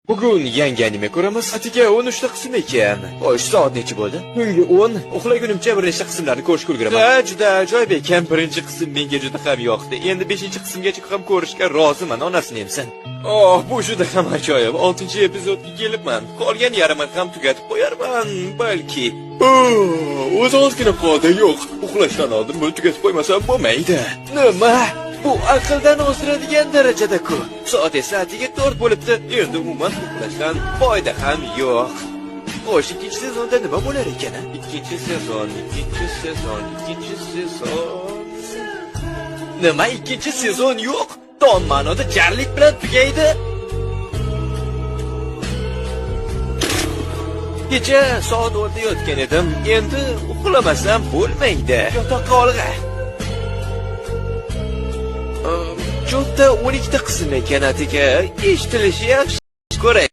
Bugun yangi anime ko'ramiz. Atigi 13 ta qism ekan. Xo'sh, soat necha bo'ldi? Tungi 10. Uxlagunimcha bir nechta qismlarni ko'rishga ulguraman. Juda ajoyib ekan. Birinchi qism menga juda ham yoqdi. Endi 5-qismgacha ham ko'rishga roziman, onasini emsan. Oh, bu juda ham ajoyib. 6-epizodga kelibman. Qolgan yarmini ham tugatib qo'yarman, balki. O'z ozgina qoldi, yo'q. Uxlashdan oldin buni tugatib qo'ymasam bo'lmaydi. Nima? Bu aqldan ozdiradigan darajada-ku. Soat esa atigi 4 bo'libdi. Endi umuman uxlashdan foyda ham yo'q. Xo'sh, ikkinchi sezonda nima bo'lar ekan? Ikkinchi sezon. Nima ikkinchi sezon yo'q? Tom ma'noda jarlik bilan tugaydi. Kecha soat 4 da yotgan edim. Endi uxlamasam bo'lmaydi. Yotoqqa olg'a. Cho'pda 12 ta qism ekan atiga. Eshitilishi yaxshi. Ko'ray.